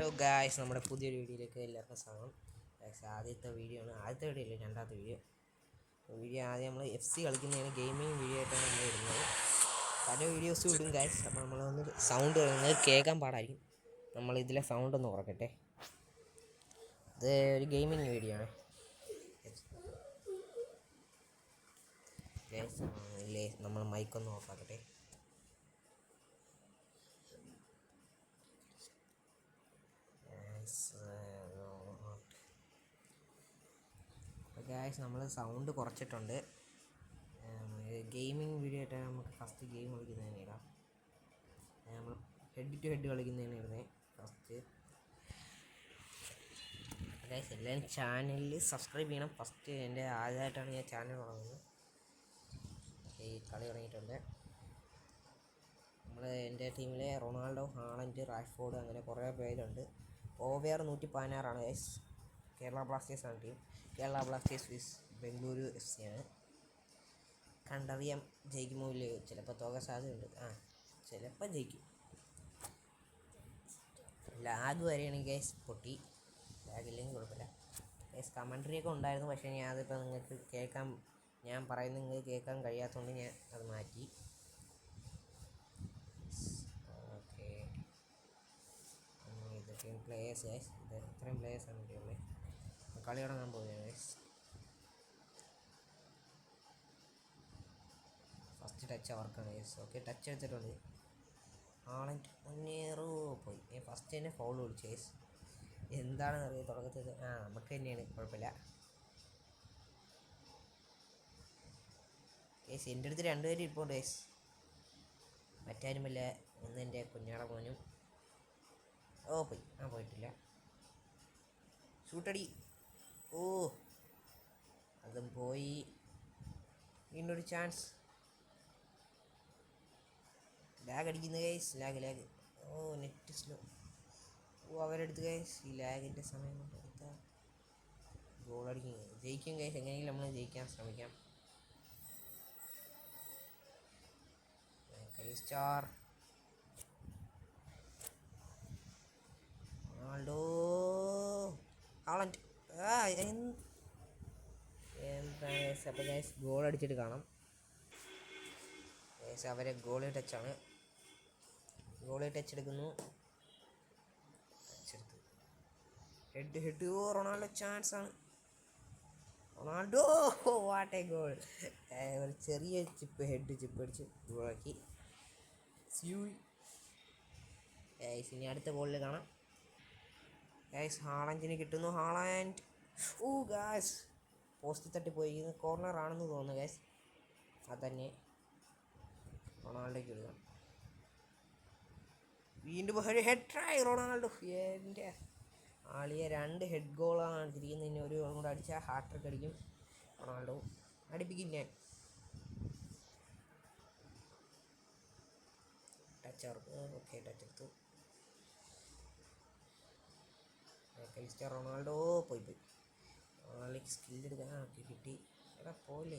Hello guys, നമ്മുടെ പുതിയൊരു വീഡിയോയിലേക്ക് എല്ലാവർക്കും സ്വാഗതം. ഗായ്സ്, ആദ്യത്തെ വീഡിയോ ആണ്. ആദ്യത്തെ വീഡിയോ അല്ലേ, രണ്ടാമത്തെ വീഡിയോ ആദ്യം നമ്മൾ FC കളിക്കുന്നതിന് ഗെയിമിങ് വീഡിയോ ആയിട്ടാണ് നമ്മൾ ഇടുന്നത്. പല വീഡിയോസും ഇടും ഗായ്സ്. അപ്പോൾ നമ്മളൊന്ന് സൗണ്ട് പറയുന്നത് കേൾക്കാൻ പാടായിരിക്കും. നമ്മൾ ഇതിലെ സൗണ്ട് ഒന്ന് കുറക്കട്ടെ. ഇത് ഒരു ഗെയിമിങ് വീഡിയോ ആണ് ഗായ്സ്. ഇല്ലേ, നമ്മൾ മൈക്കൊന്ന് ഓഫാക്കട്ടെ. ഗായ്സ്, നമ്മൾ സൗണ്ട് കുറച്ചിട്ടുണ്ട്. ഗെയിമിങ് വീഡിയോ ആയിട്ടാണ് നമുക്ക് ഫസ്റ്റ് ഗെയിം കളിക്കുന്നതിന് ഇടാം. നമ്മൾ ഹെഡ് ടു ഹെഡ് കളിക്കുന്നതിന് ഇടുന്നത് ഫസ്റ്റ്. ഗായ്സ്, എല്ലാവരും ചാനലിൽ സബ്സ്ക്രൈബ് ചെയ്യണം. ഫസ്റ്റ് എൻ്റെ ആദ്യമായിട്ടാണ് ഞാൻ ചാനൽ തുടങ്ങുന്നത്. ഈ കളി തുടങ്ങിയിട്ടുണ്ട്. എൻ്റെ ടീമിലെ റൊണാൾഡോ, ഹാളൻഡ്, റാഷ്ഫോർഡ് അങ്ങനെ കുറേ പേരുണ്ട്. OVR 116 guys. കേരള ബ്ലാസ്റ്റേഴ്സ് ആണ് ടീം. Kerala Blasters vs Bengaluru FC ആണ്. കണ്ടറിയാം ജയിക്കുമോ ഇല്ലയോ. ചിലപ്പോൾ തോക്കാൻ സാധ്യതയുണ്ട്. ചിലപ്പോൾ ജയിക്കും. ലാഗ് വരെയാണെങ്കിൽ ഗൈസ് പൊട്ടി. ലാഗില്ലെങ്കിൽ കുഴപ്പമില്ല ഗൈസ്. കമൻട്രിയൊക്കെ ഉണ്ടായിരുന്നു, പക്ഷേ അതിപ്പോൾ നിങ്ങൾക്ക് കേൾക്കാൻ, ഞാൻ പറയുന്നത് നിങ്ങൾക്ക് കേൾക്കാൻ കഴിയാത്തതുകൊണ്ട് ഞാൻ അത് മാറ്റി. ഓക്കെ, ഇതൊക്കെയും പ്ലേയേഴ്സ് ഗൈസ്. ഇത് ഇത്രയും പ്ലേയേഴ്സാണ് ഉള്ളത്. കളി തുടങ്ങാൻ പോവുകയാണ് ഗൈസ്. ഫസ്റ്റ് ടച്ച് അവർക്കാണ് ഗൈസ്. ഓക്കെ, ടച്ച് എടുത്തിട്ടുണ്ട്. ഹാളൻഡ് മുന്നേറോ പോയി. ഫസ്റ്റ് തന്നെ ഫൗൾ വിളിച്ചു ഗൈസ്. എന്താണെന്ന് അറിയാം തുടക്കത്തിൽ. നമുക്ക് തന്നെയാണ്, കുഴപ്പമില്ല ഗൈസ്. എൻ്റെ അടുത്ത് രണ്ടുപേരും ഇപ്പോൾ ഗൈസ്. മറ്റാരുമില്ല. ഒന്ന് എൻ്റെ കുഞ്ഞാട മോനും. പോയി. പോയിട്ടില്ല. ഷൂട്ടടി. അതും പോയി. വീണ്ടൊരു ചാൻസ്. ലാഗ് അടിക്കുന്ന ഗൈസ്. ലാഗ്. Net slow. അവരെടുത്ത് ഗൈസ്. ഈ ലാഗിൻ്റെ സമയം കൊണ്ട് എടുത്താൽ ഗോൾ അടിക്കും. ജയിക്കും ഗൈസ്. എങ്ങനെയെങ്കിലും നമ്മൾ ജയിക്കാൻ ശ്രമിക്കാം. Star Ronaldo, Haaland. എന്താ ഗൈസ്. അപ്പോൾ ഗൈസ് ഗോൾ അടിച്ചിട്ട് കാണാം ഗൈസ്. അവരെ ഗോളി ടച്ചാണ്. ഗോളി ടച്ച് എടുക്കുന്നു. ഹെഡ്. റൊണാൾഡോ ചാൻസ് ആണ്. Ronaldo, what a goal. ഒരു ചെറിയ ഹെഡ് ചിപ്പ് അടിച്ച് ഗോളാക്കി. ഗൈസ്, ഇനി അടുത്ത ഗോളിൽ കാണാം ഗൈസ്. ഹാളൻഡിന് കിട്ടുന്നു. ഹാളൻഡ്. ഗൈസ്, പോസ്റ്റ് തട്ടി പോയി. കോർണർ ആണെന്ന് തോന്നുന്നു ഗൈസ്. അതന്നെ റൊണാൾഡോയ്ക്ക് എടുക്കാം. വീണ്ടും ഒരു ഹെഡ് ട്രൈ. റൊണാൾഡോ. എൻ്റെ ആളിയെ 2 ഹെഡ് ഗോളാണ് തിരിക്കുന്നത്. ഇനി ഒരു ഗോളും കൂടെ അടിച്ചാൽ ഹാട്രിക് അടിക്കും റൊണാൾഡോ. അടിപ്പിക്കും ഞാൻ. ടച്ച് അവർക്ക്. ഓക്കെ, ടച്ച് എടുത്തു. ക്രിസ്റ്റ്യാനോ റൊണാൾഡോ പോയി. റൊണാൾഡോയ്ക്ക് സ്കില്ലെടുക്കാൻ കിട്ടി. പോലെ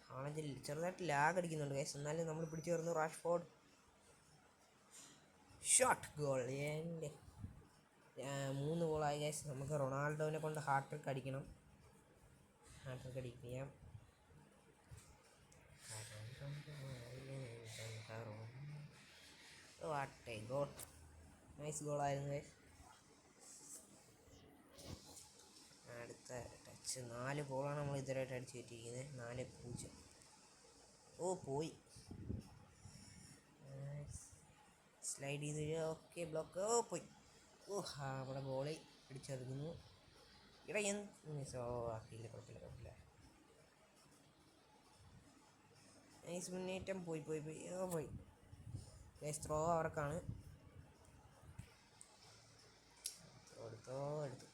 ഹാളൻഡിൽ ചെറുതായിട്ട് ലാഗ് അടിക്കുന്നുണ്ട് ഗൈസ്. എന്നാലും നമ്മൾ പിടിച്ചു വരുന്നു. Rashford shot goal. എൻ്റെ 3 ഗോളായി ഗൈസ്. നമുക്ക് റൊണാൾഡോനെ കൊണ്ട് ഹാട്രിക് അടിക്കണം. What a goal. നൈസ് ഗോളായിരുന്നു ഗൈസ്. അടുത്ത ടച്ച്. 4 ഗോളാണ് നമ്മൾ ഇതുവരെയായിട്ട് അടിച്ച് കയറ്റിയിരിക്കുന്നത്. 4-0. പോയി. സ്ലൈഡ് ചെയ്ത്. Okay, block. പോയി. നമ്മുടെ ബോളി പിടിച്ചെടുക്കുന്നു. ആക്കിയില്ല. കുഴപ്പമില്ല. നൈസ് മുന്നേറ്റം. പോയി. ത്രോ അവർക്കാണ്. എടുത്തു.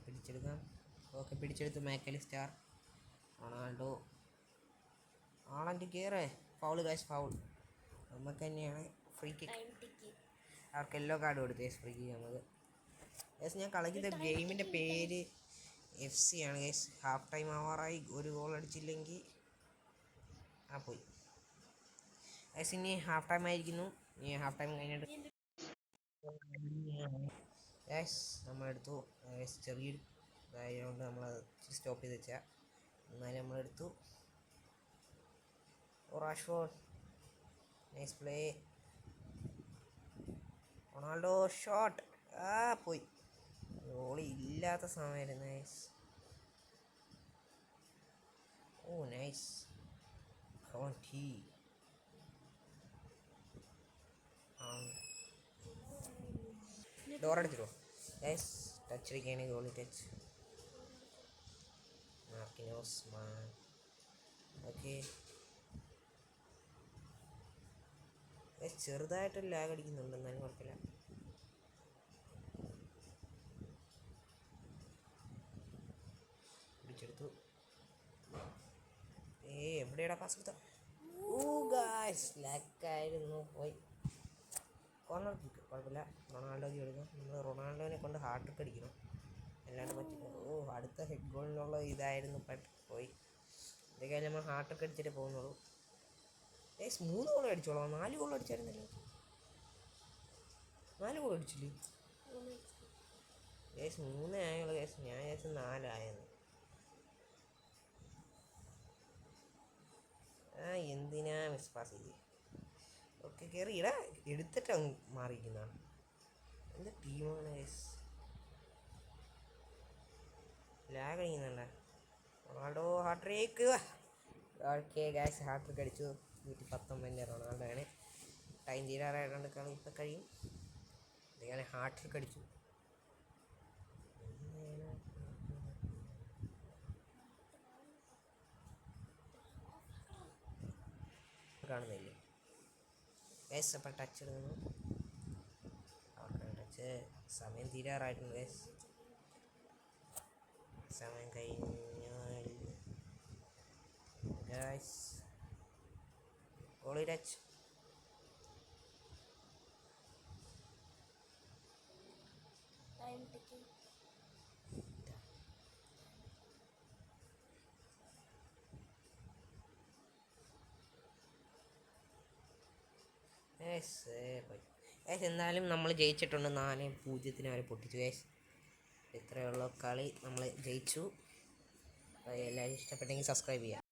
പിടിച്ചെടുക്കാം. ഓക്കെ, പിടിച്ചെടുത്തു. മാക്കലിസ്റ്റാർ. റൊണാൾഡോ. ഹാളൻഡ് കയറേ. Foul guys. ഫൗൾ നമുക്ക് തന്നെയാണ്. Free kick. അവർക്ക് യെല്ലോ കാർഡ് കൊടുത്തു. ഫ്രീ കിക്ക് നമുക്ക്. ഗൈസ്, ഞാൻ കളിക്കുന്ന ഗെയിമിൻ്റെ പേര് FC ആണ് ഗൈസ്. Half time ആവാറായി. ഒരു ഗോൾ അടിച്ചില്ലെങ്കിൽ പോയി ഗൈസ്. ഇനി ഹാഫ് ടൈം ആയിരിക്കുന്നു. ഇനി ഹാഫ് ടൈം കഴിഞ്ഞിട്ട് യെസ് നമ്മളെടുത്തു. ചെറിയൊരു ഇതായതുകൊണ്ട് നമ്മൾ സ്റ്റോപ്പ് ചെയ്ത് വെച്ചാൽ എന്നാലും നമ്മളെടുത്തു. Rashford nice play. Ronaldo shot പോയി. ഗോളി ഇല്ലാത്ത സമയമായിരുന്നു. നൈസ്. ഓ നൈസ്. ഡോറടിച്ചിട്ടോ. നൈസ്. ടച്ച് അടിക്കുകയാണ്. Goalie touch. Marquinhos okay. ചെറുതായിട്ടൊരു ലാഗ് അടിക്കുന്നുണ്ട്, എന്നാലും കുഴപ്പമില്ല. പിടിച്ചെടുത്തു. എവിടെയാടാ പാസ് എടുത്ത? ഓ ഗായ്സ് ലാക്കായിരുന്നു. പോയി. കോർണർ കിക്ക് കുഴപ്പമില്ല. റൊണാൾഡോയ്ക്ക് എടുക്കാം. നമ്മൾ റൊണാൾഡോനെ കൊണ്ട് ഹാർഡ് ട്രിക്ക് അടിക്കണം, അല്ലാണ്ട് പറ്റില്ല. അടുത്ത ഹെഡ് ഗോളിനുള്ള ഇതായിരുന്നു. പോയി. ഇതൊക്കെ നമ്മൾ ഹാർഡ് ട്രിക്ക് അടിച്ചിട്ടേ പോകുന്നുള്ളൂ. 3 ഗോൾ അടിച്ചോളാം. 4 ഗോൾ അടിച്ചായിരുന്നല്ലോ. 4 ഗോൾ അടിച്ചില്ലേ? 3 ആയുള്ള കേസ്. ഞാൻ വിചാരിച്ചു 4 ആയെന്ന്. എന്തിനാ മിസ് പാസ് ചെയ്ത്? ഓക്കെ കയറി ഇടാ. എടുത്തിട്ട് അങ്ങ് മാറിയിരിക്കുന്നതാണ്. എന്ത് ടീമാണ് കേസ്. ലാഗ് അടിക്കുന്നുണ്ടേ. Ronaldo hat trick. Okay guys, hat trick അടിച്ചു. 119 റൊണാൾഡോ ആണ്. ടൈം തീരാറായതുകൊണ്ട് കളി ഇപ്പം കഴിയും. ഇതാണ് ഹാട്രിക്ക് അടിച്ചു. കാണുന്നില്ലേ ഗൈസ്? അപ്പം ടച്ച് എടുക്കുന്നു. അവർക്ക് ടച്ച്. സമയം തീരാറായിട്ടുണ്ട് ഗൈസ്. സമയം കഴിഞ്ഞു ഗൈസ്. Goalie touch. എന്നാലും നമ്മൾ ജയിച്ചിട്ടുണ്ട്. 4-0 വരെ പൊട്ടിച്ചു ഗൈസ്. ഇത്രയുള്ള കളി നമ്മൾ ജയിച്ചു. എല്ലാവരും ഇഷ്ടപ്പെട്ടെങ്കിൽ സബ്സ്ക്രൈബ് ചെയ്യാം.